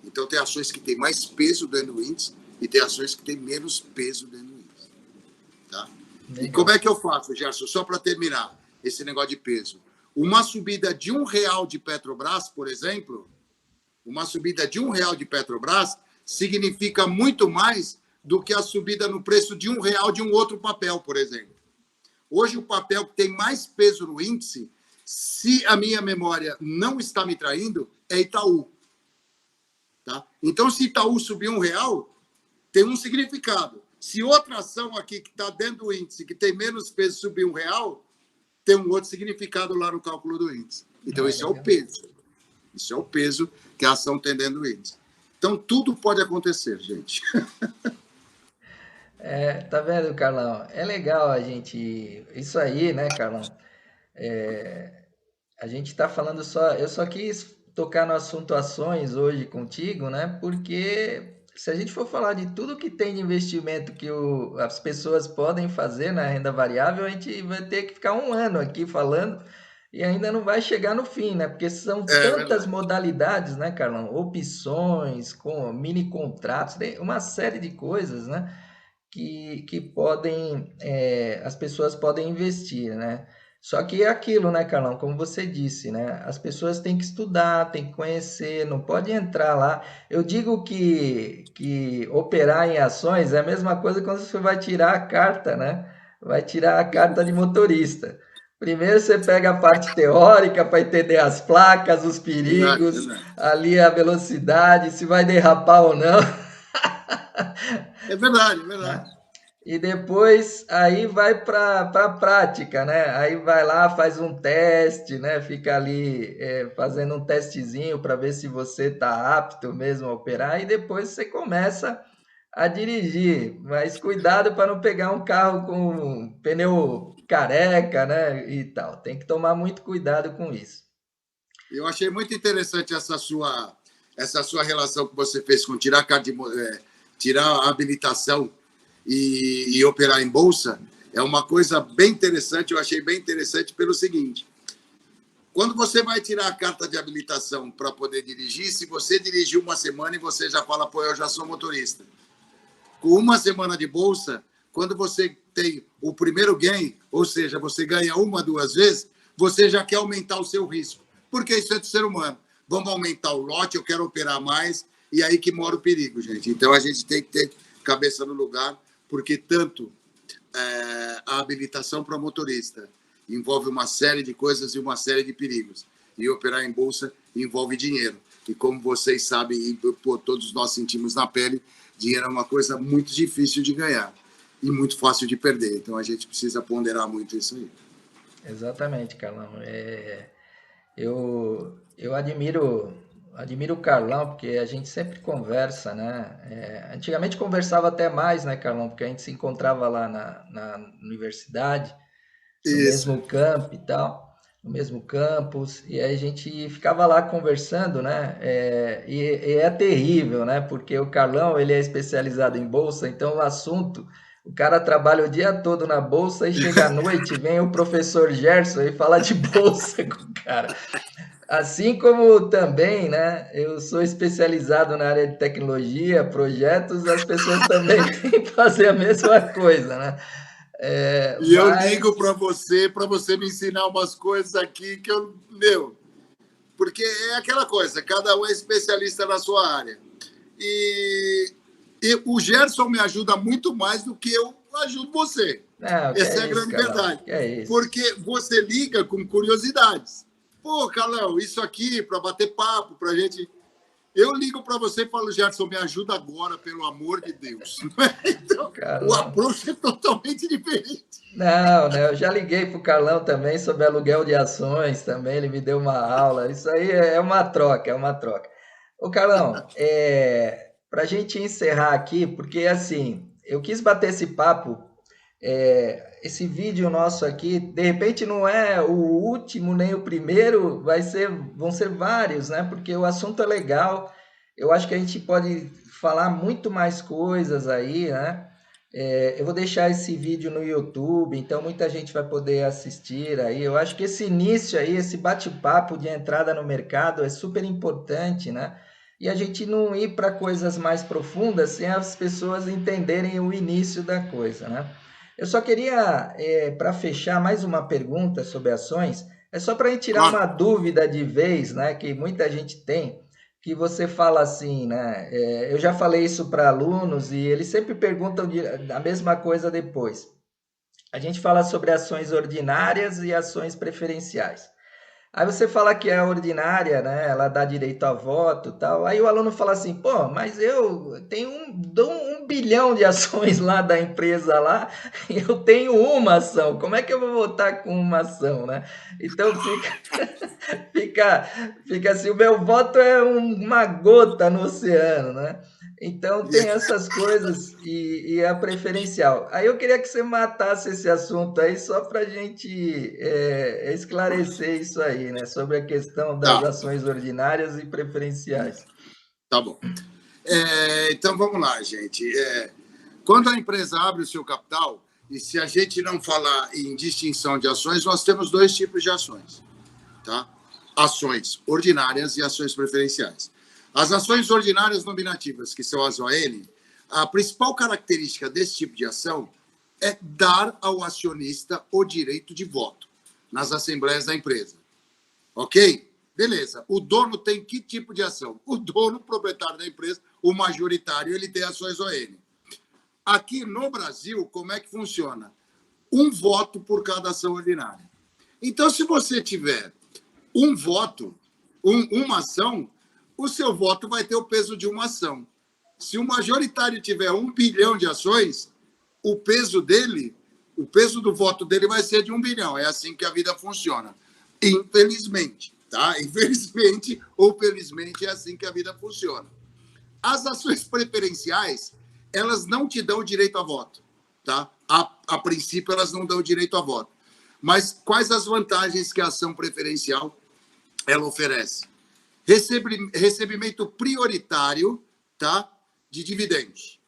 Então, tem ações que têm mais peso dentro do índice e tem ações que têm menos peso dentro do índice. Tá? E como é que eu faço, Gerson? Só para terminar esse negócio de peso. Uma subida de R$1 de Petrobras, por exemplo, uma subida de R$1 de Petrobras significa muito mais do que a subida no preço de R$1 de um outro papel, por exemplo. Hoje, o papel que tem mais peso no índice, se a minha memória não está me traindo, é Itaú. Tá? Então, se Itaú subir R$1, tem um significado. Se outra ação aqui que está dentro do índice, que tem menos peso, subir R$1, tem um outro significado lá no cálculo do índice. Então, isso é o peso. Isso é o peso que a ação tem dentro do índice. Então, tudo pode acontecer, gente. Tá vendo, Carlão? É legal a gente. Isso aí, né, Carlão? A gente está falando só. Eu só quis tocar no assunto ações hoje contigo, né? Porque se a gente for falar de tudo que tem de investimento que as pessoas podem fazer na renda variável, a gente vai ter que ficar um ano aqui falando e ainda não vai chegar no fim, né? Porque são tantas verdade. modalidades, né, Carlão? Opções, com mini contratos, tem uma série de coisas, né? Que podem, as pessoas podem investir, né? Só que é aquilo, né, Carlão? Como você disse, né? As pessoas têm que estudar, têm que conhecer, não pode entrar lá. Eu digo que operar em ações é a mesma coisa quando você vai tirar a carta, né? Vai tirar a carta de motorista. Primeiro você pega a parte teórica para entender as placas, os Verdade, perigos, verdade. ali a velocidade, se vai derrapar ou não. É verdade, é verdade. E depois aí vai para a prática, né? Aí vai lá, faz um teste, né? Fica ali fazendo um testezinho para ver se você está apto mesmo a operar, e depois você começa a dirigir. Mas cuidado para não pegar um carro com pneu careca, né? E tal. Tem que tomar muito cuidado com isso. Eu achei muito interessante essa sua relação que você fez com tirar tirar a habilitação e operar em bolsa. É uma coisa bem interessante. Eu achei bem interessante pelo seguinte: quando você vai tirar a carta de habilitação para poder dirigir, se você dirigir uma semana e você já fala, pô, eu já sou motorista. Com uma semana de bolsa, quando você tem o primeiro gain, ou seja, você ganha uma, duas vezes, você já quer aumentar o seu risco. Porque isso é do ser humano. Vamos aumentar o lote, eu quero operar mais, e aí que mora o perigo, gente. Então, a gente tem que ter cabeça no lugar, porque tanto a habilitação para motorista envolve uma série de coisas e uma série de perigos. E operar em bolsa envolve dinheiro. E como vocês sabem, e todos nós sentimos na pele, dinheiro é uma coisa muito difícil de ganhar e muito fácil de perder. Então, a gente precisa ponderar muito isso aí. Exatamente, Carlão. Eu admiro o Carlão, porque a gente sempre conversa, né? Antigamente conversava até mais, né, Carlão? Porque a gente se encontrava lá na universidade, no Isso. mesmo campo e tal, no mesmo campus, e aí a gente ficava lá conversando, né? E é terrível, né? Porque o Carlão, ele é especializado em bolsa, então o assunto, o cara trabalha o dia todo na bolsa e chega à noite, vem o professor Gerson e fala de bolsa com o cara. Assim como também, né, eu sou especializado na área de tecnologia, projetos, as pessoas também têm que fazer a mesma coisa, né? E eu ligo Mas para você me ensinar umas coisas aqui que eu. Porque é aquela coisa, cada um é especialista na sua área. E o Gerson me ajuda muito mais do que eu ajudo você. não, que Essa é é a isso, grande Carlão, verdade. que é isso. Porque você liga com curiosidades. Pô, Carlão, isso aqui, para bater papo, para a gente. Eu ligo para você e falo, Gerson, me ajuda agora, pelo amor de Deus. Então, o Carlão. approach é totalmente diferente. Não, né? Eu já liguei para o Carlão também sobre aluguel de ações também, ele me deu uma aula. Isso aí é uma troca, é uma troca. Ô, Carlão, para a gente encerrar aqui, porque assim, eu quis bater esse papo, esse vídeo nosso aqui, de repente não é o último nem o primeiro, vão ser vários, né? Porque o assunto é legal. Eu acho que a gente pode falar muito mais coisas aí, né? Eu vou deixar esse vídeo no YouTube, então muita gente vai poder assistir aí. Eu acho que esse início aí, esse bate-papo de entrada no mercado é super importante, né? E a gente não ir para coisas mais profundas sem as pessoas entenderem o início da coisa, né? Eu só queria, para fechar, mais uma pergunta sobre ações. É só para a gente tirar Claro. uma dúvida de vez, né? Que muita gente tem, que você fala assim, né? Eu já falei isso para alunos e eles sempre perguntam a mesma coisa depois. A gente fala sobre ações ordinárias e ações preferenciais. Aí você fala que é ordinária, né? Ela dá direito a voto, e tal. Aí o aluno fala assim, pô, mas eu tenho dou 1 bilhão de ações lá da empresa lá, e eu tenho uma ação. Como é que eu vou votar com uma ação, né? Então fica, fica assim, o meu voto é uma gota no oceano, né? Então tem essas coisas e a preferencial. Aí eu queria que você matasse esse assunto aí só para a gente esclarecer isso aí, né? Sobre a questão das Tá, ações ordinárias e preferenciais. tá bom. Então, vamos lá, gente. Quando a empresa abre o seu capital, e se a gente não falar em distinção de ações, nós temos dois tipos de ações, tá? Ações ordinárias e ações preferenciais. As ações ordinárias nominativas, que são as ON, a principal característica desse tipo de ação é dar ao acionista o direito de voto nas assembleias da empresa. Ok? Beleza. O dono tem que tipo de ação? O dono, o proprietário da empresa, o majoritário, ele tem ações ON. Aqui no Brasil, como é que funciona? Um voto por cada ação ordinária. Então, se você tiver um voto, uma ação, o seu voto vai ter o peso de uma ação. Se o majoritário tiver 1 bilhão de ações, o peso do voto dele vai ser de 1 bilhão. É assim que a vida funciona. Infelizmente, tá? Infelizmente ou felizmente é assim que a vida funciona. As ações preferenciais, elas não te dão direito a voto, tá? A princípio, elas não dão direito a voto. Mas quais as vantagens que a ação preferencial ela oferece? Recebimento prioritário, tá? De dividendos.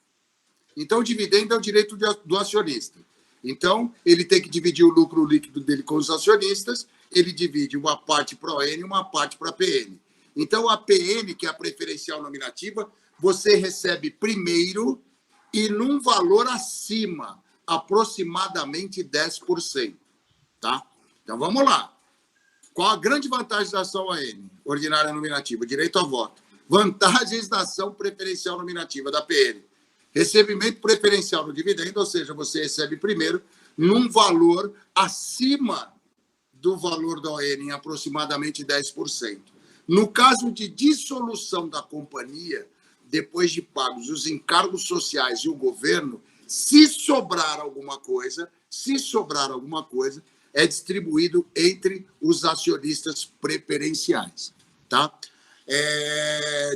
Então, o dividendo é o direito do acionista. Então, ele tem que dividir o lucro líquido dele com os acionistas, ele divide uma parte para a ON e uma parte para a PN. Então, a PN, que é a preferencial nominativa, você recebe primeiro e num valor acima, aproximadamente 10%. Tá? Então, vamos lá. Qual a grande vantagem da ação ON, ordinária nominativa? Direito a voto. Vantagens da ação preferencial nominativa, da PN. Recebimento preferencial no dividendo, ou seja, você recebe primeiro num valor acima do valor da ON, em aproximadamente 10%. No caso de dissolução da companhia, depois de pagos os encargos sociais e o governo, se sobrar alguma coisa, é distribuído entre os acionistas preferenciais. Tá?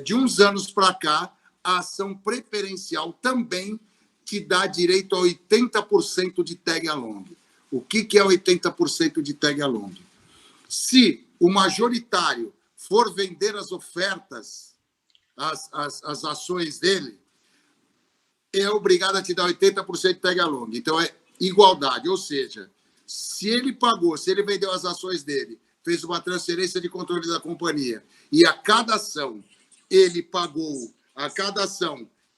De uns anos para cá, a ação preferencial também te dá direito a 80% de tag-along. O que é 80% de tag-along? Se o majoritário for vender as ofertas, as ações dele, é obrigado a te dar 80% de tag-along. Então, é igualdade. Ou seja, se ele vendeu as ações dele, fez uma transferência de controle da companhia, e a cada ação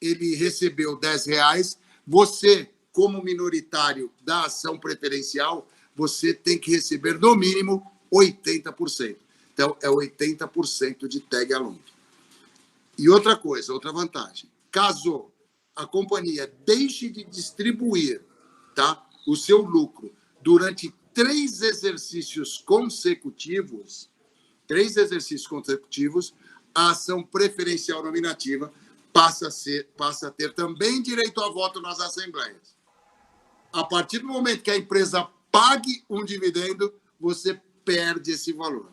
ele recebeu R$10, você, como minoritário da ação preferencial, você tem que receber, no mínimo, 80%. Então, é 80% de tag-along. E outra coisa, outra vantagem. Caso a companhia deixe de distribuir, tá, o seu lucro durante 3 exercícios consecutivos, a ação preferencial nominativa passa a ter também direito a voto nas assembleias. A partir do momento que a empresa pague um dividendo, você perde esse valor.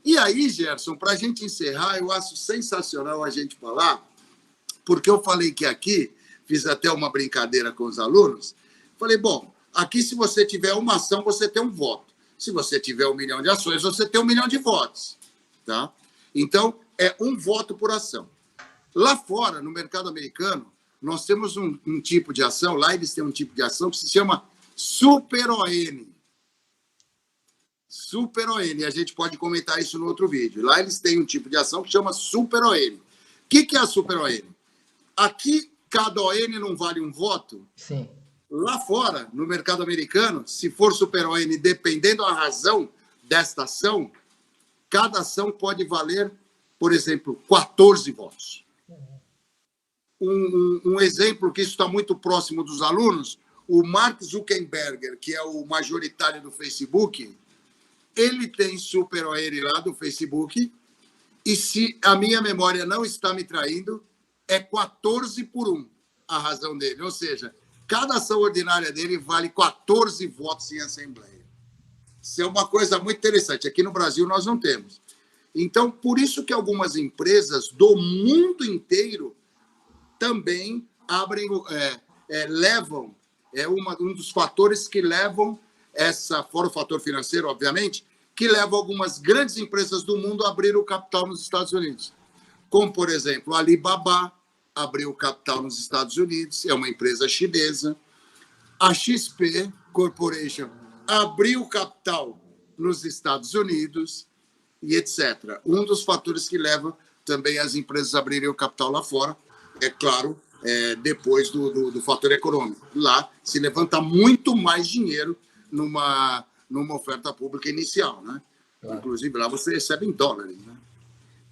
E aí, Gerson, para a gente encerrar, eu acho sensacional a gente falar Porque eu falei que aqui, fiz até uma brincadeira com os alunos, falei, bom, aqui se você tiver uma ação, você tem um voto. Se você tiver 1 milhão de ações, você tem 1 milhão de votos. Tá? Então, é um voto por ação. Lá fora, no mercado americano, nós temos um tipo de ação, lá eles têm um tipo de ação que se chama Super ON. Super ON, a gente pode comentar isso no outro vídeo. Lá eles têm um tipo de ação que chama Super ON. O que é a Super ON? Aqui, cada ON não vale um voto. Sim. Lá fora, no mercado americano, se for Super ON, dependendo da razão desta ação, cada ação pode valer, por exemplo, 14 votos. Um exemplo que isso está muito próximo dos alunos, o Mark Zuckerberg, que é o majoritário do Facebook, ele tem Super ON lá do Facebook, e se a minha memória não está me traindo, é 14-1 a razão dele. Ou seja, cada ação ordinária dele vale 14 votos em assembleia. Isso é uma coisa muito interessante. Aqui no Brasil nós não temos. Então, por isso que algumas empresas do mundo inteiro também abrem, levam, um dos fatores que levam fora o fator financeiro, obviamente, que leva algumas grandes empresas do mundo a abrir o capital nos Estados Unidos. Como, por exemplo, a Alibaba abriu o capital nos Estados Unidos, é uma empresa chinesa. A XP Corporation abriu o capital nos Estados Unidos, e etc. Um dos fatores que leva também as empresas a abrirem o capital lá fora, é claro, depois do fator econômico. Lá se levanta muito mais dinheiro numa oferta pública inicial, né? Claro. Inclusive, lá você recebe em dólares, né?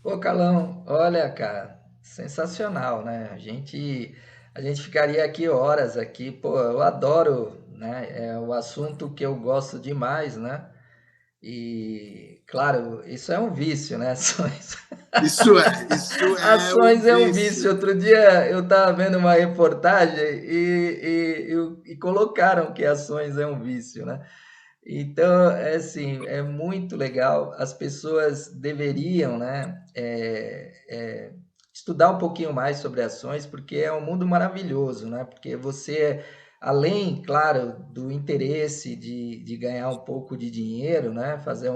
Pô, Carlão, olha, cara, sensacional, né? A gente ficaria aqui horas aqui, pô, eu adoro, né? É o assunto que eu gosto demais, né? E, claro, isso é um vício, né? Ações. Ações é um vício. Outro dia eu estava vendo uma reportagem e colocaram que ações é um vício, né? Então, é assim, é muito legal. As pessoas deveriam, né, estudar um pouquinho mais sobre ações, porque é um mundo maravilhoso, né? Porque você, além, claro, do interesse de ganhar um pouco de dinheiro, né? Fazer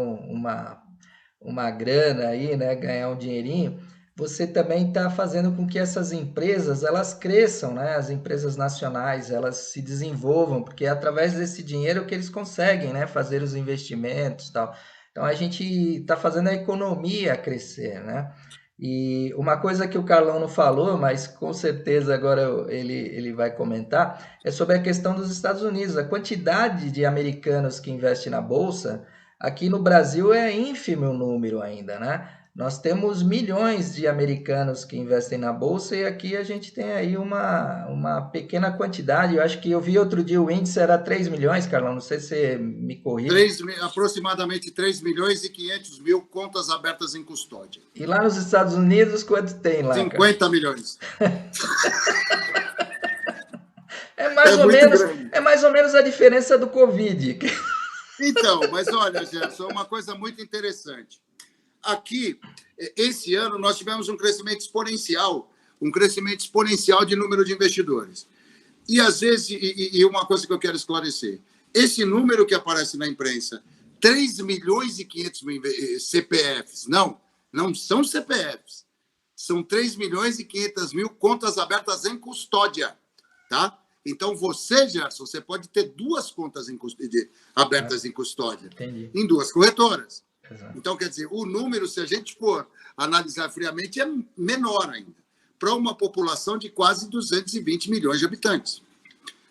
uma grana aí, né? Ganhar um dinheirinho, você também está fazendo com que essas empresas elas cresçam, né? As empresas nacionais elas se desenvolvam, porque é através desse dinheiro que eles conseguem, né? Fazer os investimentos, e tal. Então a gente está fazendo a economia crescer, né? E uma coisa que o Carlão não falou, mas com certeza agora ele vai comentar, é sobre a questão dos Estados Unidos. A quantidade de americanos que investem na Bolsa, aqui no Brasil é ínfimo o número ainda, né? Nós temos milhões de americanos que investem na Bolsa e aqui a gente tem aí uma pequena quantidade. Eu acho que eu vi outro dia o índice era 3 milhões, Carlão, não sei se você me corrige. Aproximadamente 3 milhões e 500 mil contas abertas em custódia. E lá nos Estados Unidos, quanto tem lá? 50 Carlão? Milhões. É mais ou menos a diferença do Covid. Então, mas olha, Gerson, uma coisa muito interessante. Aqui, esse ano, nós tivemos um crescimento exponencial de número de investidores. E, às vezes, e uma coisa que eu quero esclarecer, esse número que aparece na imprensa, 3 milhões e 500 mil CPFs, não são CPFs, são 3 milhões e 500 mil contas abertas em custódia, tá? Então, você, Gerson, você pode ter 2 contas abertas em custódia, em 2 corretoras. Exato. Então, quer dizer, o número, se a gente for analisar friamente, é menor ainda, para uma população de quase 220 milhões de habitantes.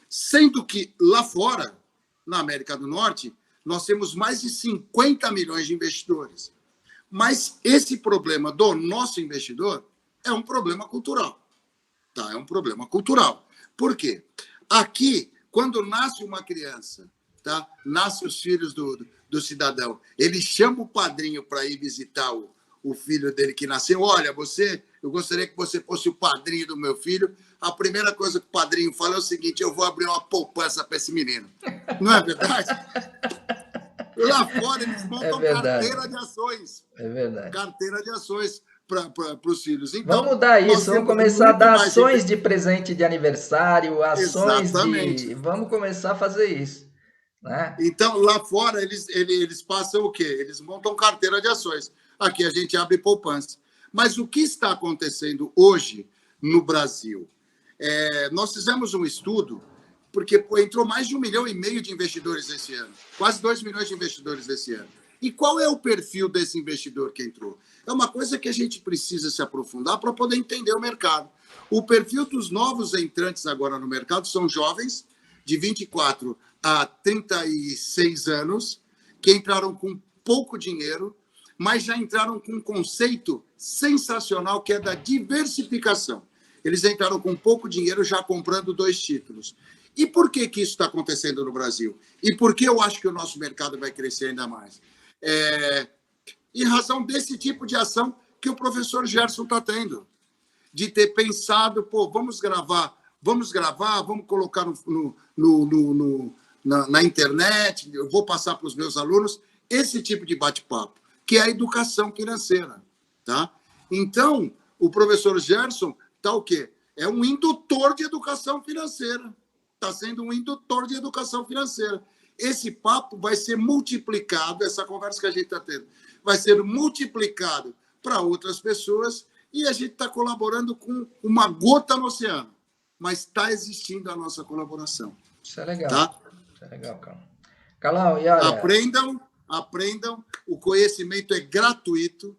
Sendo que lá fora, na América do Norte, nós temos mais de 50 milhões de investidores. Mas esse problema do nosso investidor é um problema cultural. Tá? É um problema cultural. Por quê? Aqui, quando nasce uma criança, tá? Nasce os filhos do cidadão, ele chama o padrinho para ir visitar o filho dele que nasceu. Olha, eu gostaria que você fosse o padrinho do meu filho. A primeira coisa que o padrinho fala é o seguinte: eu vou abrir uma poupança para esse menino. Não é verdade? Lá fora eles montam carteira de ações. É verdade. Carteira de ações para os filhos. Vamos Então, mudar nós isso, vamos temos começar a muito dar mais... ações de presente de aniversário, ações Exatamente. de... Vamos começar a fazer isso, né? Então, lá fora, eles passam o quê? Eles montam carteira de ações. Aqui a gente abre poupança. Mas o que está acontecendo hoje no Brasil? Nós fizemos um estudo, porque entrou mais de 1,5 milhão de investidores esse ano, quase 2 milhões de investidores esse ano. E qual é o perfil desse investidor que entrou? É uma coisa que a gente precisa se aprofundar para poder entender o mercado. O perfil dos novos entrantes agora no mercado são jovens, de 24 a 36 anos, que entraram com pouco dinheiro, mas já entraram com um conceito sensacional, que é da diversificação. Eles entraram com pouco dinheiro, já comprando 2 títulos. E por que isso está acontecendo no Brasil? E por que eu acho que o nosso mercado vai crescer ainda mais? Em razão desse tipo de ação que o professor Gerson está tendo, de ter pensado, pô, vamos gravar, vamos colocar na internet, eu vou passar para os meus alunos esse tipo de bate-papo, que é a educação financeira. Tá? Então, o professor Gerson está o quê? É um indutor de educação financeira. Está sendo um indutor de educação financeira. Esse papo vai ser multiplicado, essa conversa que a gente está tendo, vai ser multiplicado para outras pessoas e a gente está colaborando com uma gota no oceano. Mas está existindo a nossa colaboração. Isso é legal. Tá? Isso é legal, Carlão. Carlão, e olha... Aprendam. O conhecimento é gratuito.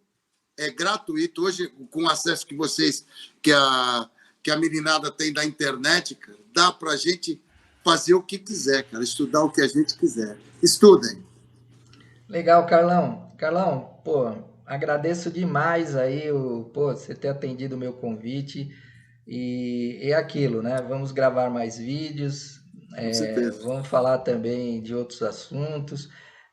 É gratuito. Hoje, com o acesso que a meninada tem da internet, cara, dá para a gente fazer o que quiser, cara, estudar o que a gente quiser. Estudem. Legal, Carlão. Carlão, pô, agradeço demais aí você ter atendido o meu convite e é aquilo, né? Vamos gravar mais vídeos, Com certeza. vamos falar também de outros assuntos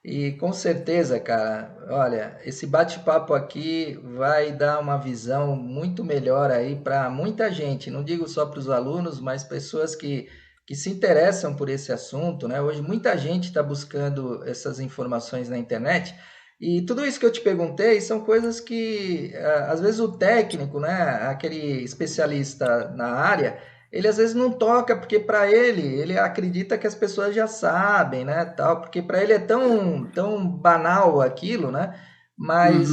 e com certeza, cara, olha, esse bate-papo aqui vai dar uma visão muito melhor aí para muita gente, não digo só para os alunos, mas pessoas que se interessam por esse assunto, né? Hoje muita gente está buscando essas informações na internet e tudo isso que eu te perguntei são coisas que às vezes o técnico, né, aquele especialista na área, ele às vezes não toca porque para ele acredita que as pessoas já sabem, né, tal, porque para ele é tão banal aquilo, né? Mas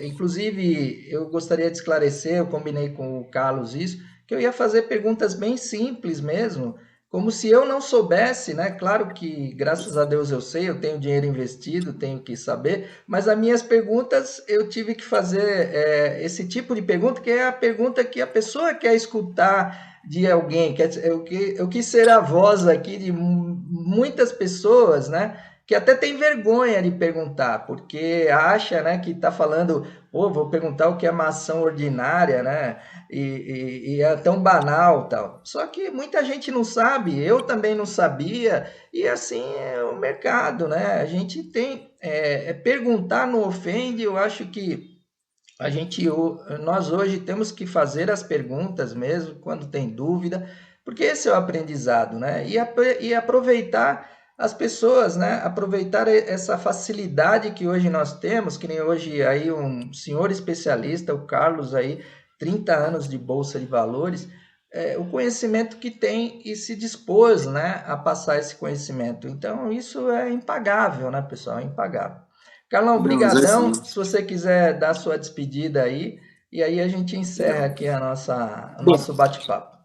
inclusive eu gostaria de esclarecer, eu combinei com o Carlos isso, que eu ia fazer perguntas bem simples mesmo, como se eu não soubesse, né? Claro que, graças a Deus, eu sei, eu tenho dinheiro investido, tenho que saber, mas as minhas perguntas eu tive que fazer esse tipo de pergunta, que é a pergunta que a pessoa quer escutar de alguém. Eu quis ser a voz aqui de muitas pessoas, né? Que até tem vergonha de perguntar, porque acha, né, que está falando, pô, vou perguntar o que é maçã ordinária, né? E é tão banal tal. Só que muita gente não sabe, eu também não sabia, e assim é o mercado, né? A gente tem perguntar não ofende, eu acho que nós hoje temos que fazer as perguntas mesmo quando tem dúvida, porque esse é o aprendizado, né? E aproveitar as pessoas, né? Aproveitar essa facilidade que hoje nós temos, que nem hoje aí um senhor especialista, o Carlos aí, 30 anos de Bolsa de Valores, o conhecimento que tem e se dispôs, né, a passar esse conhecimento. Então, isso é impagável, né, pessoal? É impagável. Carlão, brigadão. Se você quiser dar sua despedida aí, e aí a gente encerra aqui o nosso bate-papo.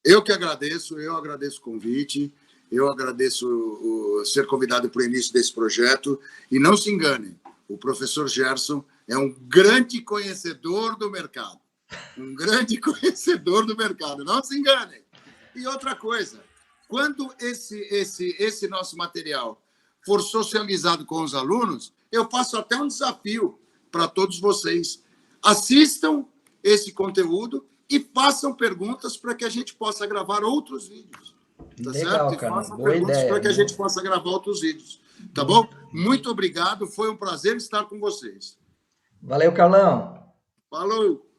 Eu agradeço o convite, eu agradeço ser convidado para o início desse projeto, e não se enganem, o professor Gerson é um grande conhecedor do mercado. Um grande conhecedor do mercado, não se enganem. E outra coisa, quando esse nosso material for socializado com os alunos, eu faço até um desafio para todos vocês. Assistam esse conteúdo e façam perguntas para que a gente possa gravar outros vídeos. Tá Legal, certo? E cara. façam Boa perguntas ideia, para que a gente possa gravar outros vídeos. Tá bom? Muito obrigado. Foi um prazer estar com vocês. Valeu, Carlão. Falou!